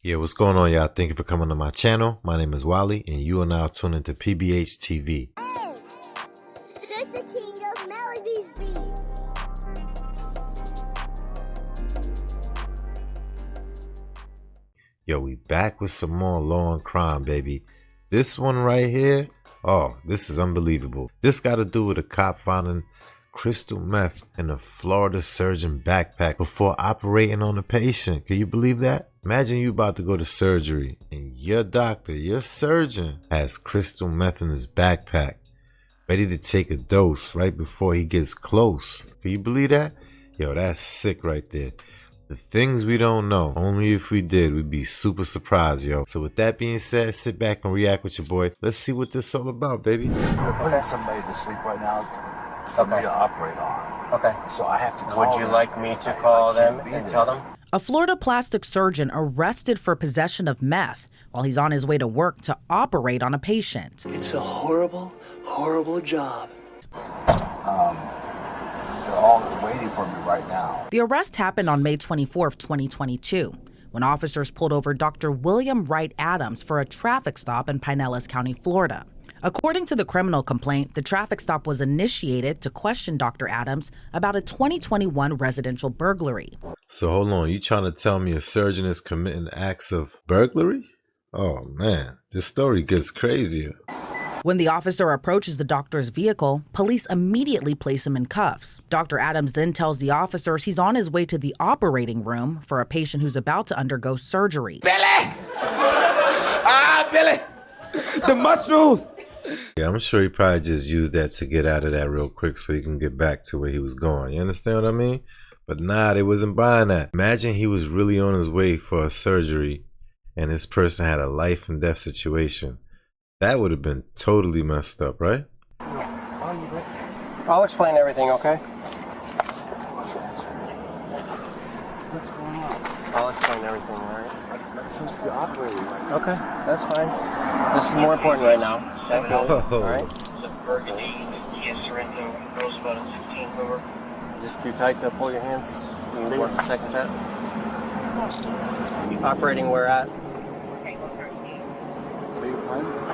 Yeah, what's going on, y'all? Thank you for coming to my channel. My name is Wally, and you are now tuned into PBH TV. Hey, this the king of melodies beat. Yo, we back with some more law and crime, baby. This one right here, oh, this is unbelievable. This got to do with a cop finding crystal meth in a Florida surgeon backpack before operating on a patient. Can you believe that? Imagine you about to go to surgery and your doctor, your surgeon, has crystal meth in his backpack, ready to take a dose right before he gets close. Can you believe that? Yo, that's sick right there. The things we don't know, only if we did, we'd be super surprised, yo. So with that being said, sit back and react with your boy. Let's see what this all about, baby. We're putting somebody to sleep right now for me to operate on. Okay. So I have to call Would you them. like me to call them be and there. tell them? A Florida plastic surgeon arrested for possession of meth while he's on his way to work to operate on a patient. It's a horrible, horrible job. They're all waiting for me right now. The arrest happened on May 24th, 2022, when officers pulled over Dr. William Wright Adams for a traffic stop in Pinellas County, Florida. According to the criminal complaint, the traffic stop was initiated to question Dr. Adams about a 2021 residential burglary. So hold on, you trying to tell me a surgeon is committing acts of burglary? Oh man, this story gets crazier. When the officer approaches the doctor's vehicle, police immediately place him in cuffs. Dr. Adams then tells the officers he's on his way to the operating room for a patient who's about to undergo surgery. Billy! Billy! The mushrooms! Yeah, I'm sure he probably just used that to get out of that real quick so he can get back to where he was going. You understand what I mean? But nah, they wasn't buying that. Imagine he was really on his way for a surgery and this person had a life and death situation. That would have been totally messed up, right? I'll explain everything, okay? What's going on? I'll explain everything, all right? I'm supposed to be operating right now. Okay, that's fine. This is more important right now. Okay? All right? The burgundy, Kia Sorrento, Rosebud and 16 over. Is this too tight to pull your hands? You need more second set? Operating where at?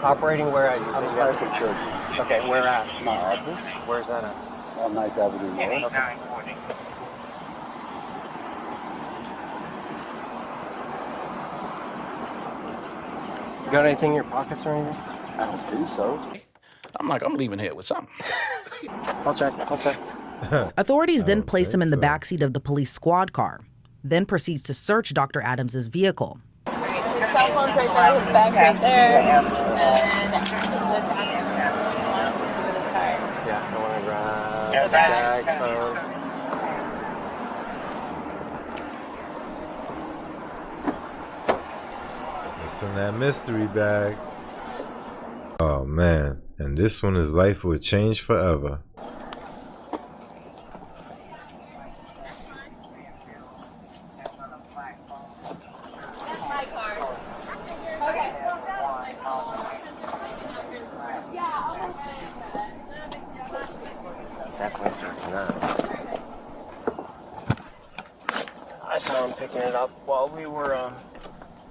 Operating where at? You I'm said a you got- plastic surgeon. Okay, where at? My office Where's that at? on 9th Avenue North. 940. You got anything in your pockets or anything? I don't think so. I'm leaving here with something. I'll check. Authorities then place him in the think so. backseat of the police squad car, then proceeds to search Dr. Adams's vehicle. His cell phone's right there, his bag's right there, and just ask him with his car. Yeah, I want to grab The bag. phone. It's in that mystery bag. Oh man, and this one his life would change forever. That's my car. Okay. Definitely searching that. I saw him picking it up while we were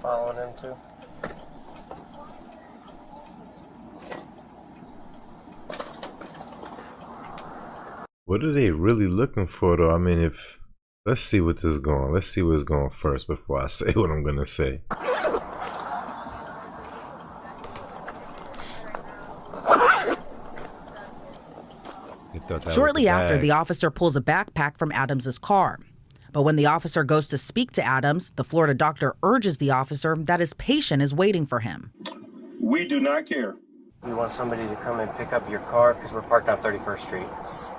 following him too. What are they really looking for though? I mean, if let's see what this is going. Let's see what's going first before I say what I'm gonna say. They thought that was Shortly after, bag. the officer pulls a backpack from Adams's car. But when the officer goes to speak to Adams, the Florida doctor urges the officer that his patient is waiting for him. We do not care. We want somebody to come and pick up your car because we're parked on 31st Street. It's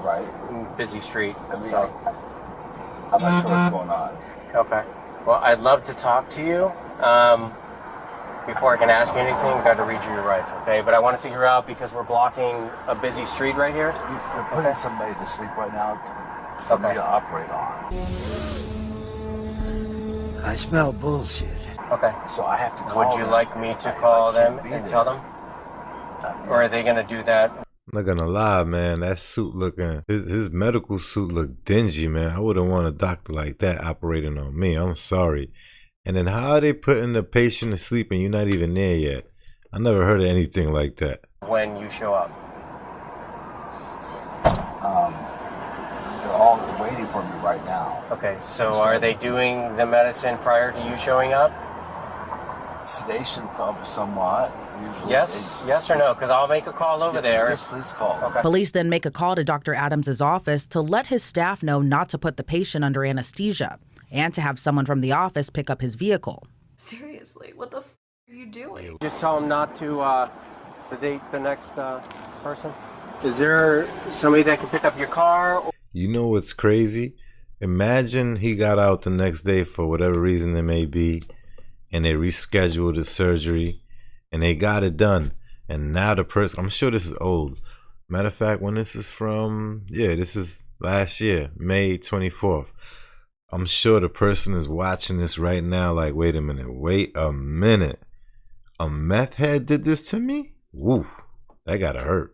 Right? a busy street. I mean, So, I'm not sure what's going on. okay. Well, I'd love to talk to you. Before I can ask you anything, we've got to read you your rights, okay? But I want to figure out because we're blocking a busy street right here. We're putting somebody to sleep right now for me Okay. to operate on. I smell bullshit. Okay. So I have to call Would you them. like me to I call can't them be and there. tell them? Or are they going to do that? I'm not gonna lie, man. That suit looking, his medical suit looked dingy, man. I wouldn't want a doctor like that operating on me. I'm sorry. And then how are they putting the patient to sleep and you're not even there yet? I never heard of anything like that. When you show up. They're all waiting for me right now. Okay, so are they doing the medicine prior to you showing up? Sedation, probably somewhat. Usually Yes or no? Because I'll make a call over there. Yes, please call. Okay. Police then make a call to Dr. Adams' office to let his staff know not to put the patient under anesthesia and to have someone from the office pick up his vehicle. Seriously, what the f are you doing? Just tell him not to sedate the next person. Is there somebody that can pick up your car? You know what's crazy? Imagine he got out the next day for whatever reason it may be, and they rescheduled the surgery, and they got it done. And now the person, I'm sure this is old. Matter of fact, when this is from, this is last year, May 24th. I'm sure the person is watching this right now like, wait a minute. A meth head did this to me? Woo, that gotta hurt.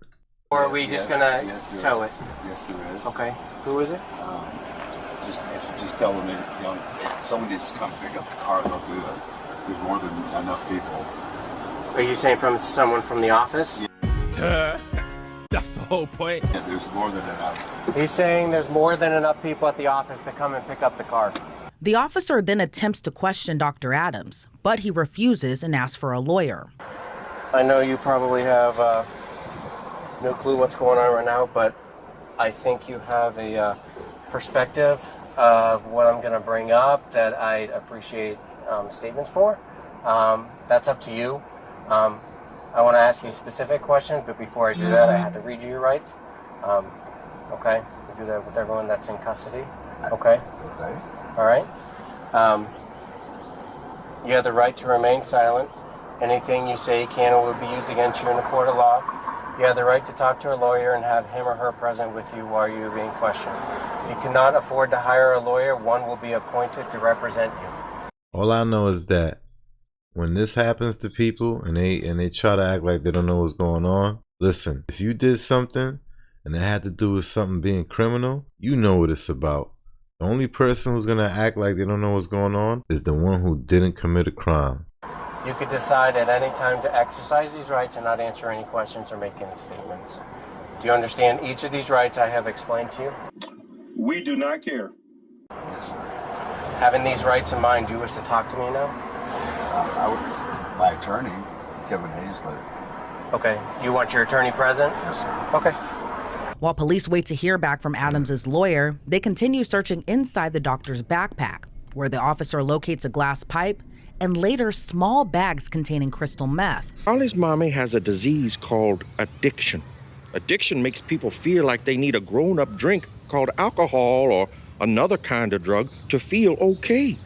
Or are we just gonna tow it? Yes, there is. Okay. Who is it? Just tell them if somebody just come pick up the car, they'll do it. There's more than enough people. Are you saying from someone from the office? That's the whole point. Yeah, there's more than enough. He's saying there's more than enough people at the office to come and pick up the car. The officer then attempts to question Dr. Adams, but he refuses and asks for a lawyer. I know you probably have no clue what's going on right now, but I think you have a perspective of what I'm going to bring up that I'd appreciate statements for. That's up to you. I want to ask you specific questions, but before I do that, I have to read you your rights. Okay? We do that with everyone that's in custody. Okay? Okay. All right? You have the right to remain silent. Anything you say can or will be used against you in a court of law. You have the right to talk to a lawyer and have him or her present with you while you're being questioned. If you cannot afford to hire a lawyer, one will be appointed to represent you. All I know is that when this happens to people and they try to act like they don't know what's going on, listen, if you did something and it had to do with something being criminal, you know what it's about. The only person who's going to act like they don't know what's going on is the one who didn't commit a crime. You could decide at any time to exercise these rights and not answer any questions or make any statements. Do you understand each of these rights I have explained to you? We do not care. Yes, sir. Having these rights in mind, do you wish to talk to me now? My attorney, Kevin Hazlett. Okay. You want your attorney present? Yes, sir. Okay. While police wait to hear back from Adams' lawyer, they continue searching inside the doctor's backpack, where the officer locates a glass pipe and later small bags containing crystal meth. Ollie's mommy has a disease called addiction. Addiction makes people feel like they need a grown-up drink called alcohol or another kind of drug to feel okay.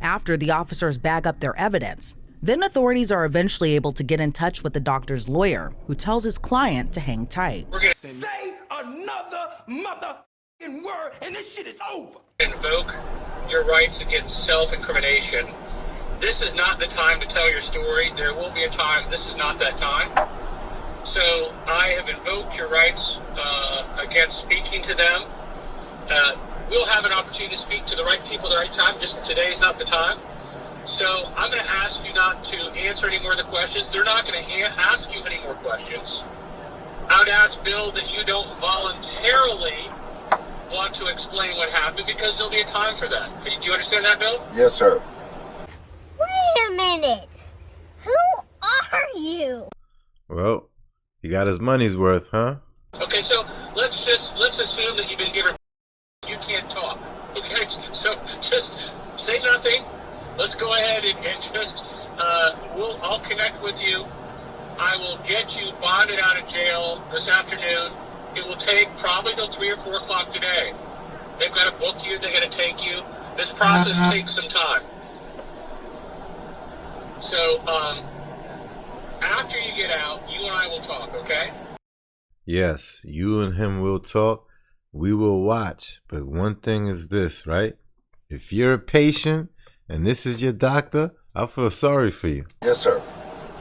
After the officers bag up their evidence, then authorities are eventually able to get in touch with the doctor's lawyer, who tells his client to hang tight. We're gonna say another motherfucking word and this shit is over. Invoke your rights against self-incrimination. This is not the time to tell your story. There will be a time. This is not that time. So I have invoked your rights against speaking to them. We'll have an opportunity to speak to the right people at the right time. Just today's not the time. So I'm going to ask you not to answer any more of the questions. They're not going to ask you any more questions. I would ask, Bill, that you don't voluntarily want to explain what happened because there'll be a time for that. Do you understand that, Bill? Yes, sir. Wait a minute. Who are you? Well, he got his money's worth, huh? Okay, so let's assume that you've been given. You can't talk. Okay, so just say nothing. Let's go ahead and just I'll connect with you. I will get you bonded out of jail this afternoon. It will take probably till 3 or 4 o'clock today. They've got to book you. They've got to take you. This process takes some time. So after you get out, you and I will talk. Okay? Yes, you and him will talk. We will watch. But one thing is this, right? If you're a patient and this is your doctor, I feel sorry for you. Yes, sir.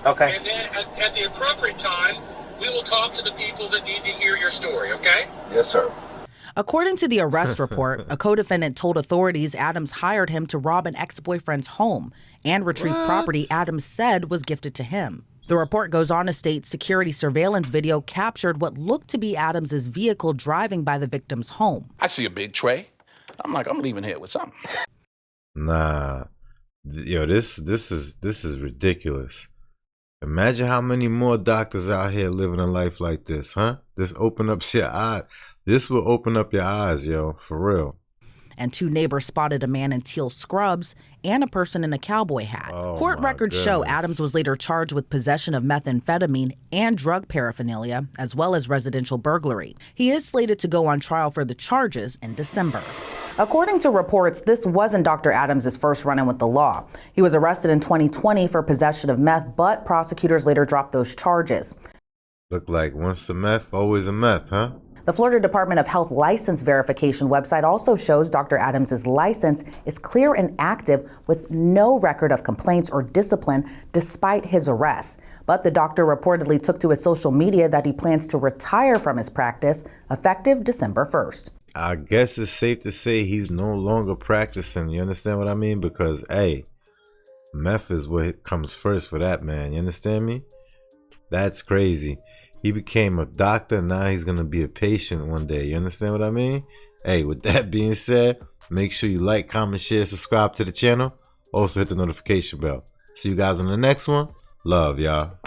Okay. And then at the appropriate time, we will talk to the people that need to hear your story, okay? Yes, sir. According to the arrest report, a co-defendant told authorities Adams hired him to rob an ex-boyfriend's home and retrieve property Adams said was gifted to him. The report goes on to state security surveillance video captured what looked to be Adams's vehicle driving by the victim's home. I see a big tray. I'm leaving here with something. Nah, yo, this is ridiculous. Imagine how many more doctors out here living a life like this, huh? This open up your eyes. This will open up your eyes, yo, for real. And 2 neighbors spotted a man in teal scrubs and a person in a cowboy hat. Court records show Adams was later charged with possession of methamphetamine and drug paraphernalia, as well as residential burglary. He is slated to go on trial for the charges in December. According to reports, this wasn't Dr. Adams' first run-in with the law. He was arrested in 2020 for possession of meth, but prosecutors later dropped those charges. Look like once a meth, always a meth, huh? The Florida Department of Health license verification website also shows Dr. Adams' license is clear and active with no record of complaints or discipline despite his arrest. But the doctor reportedly took to his social media that he plans to retire from his practice effective December 1st. I guess it's safe to say he's no longer practicing. You understand what I mean? Because, hey, meth is what comes first for that man. You understand me? That's crazy. He became a doctor. Now he's going to be a patient one day. You understand what I mean? Hey, with that being said, make sure you like, comment, share, subscribe to the channel. Also hit the notification bell. See you guys on the next one. Love, y'all.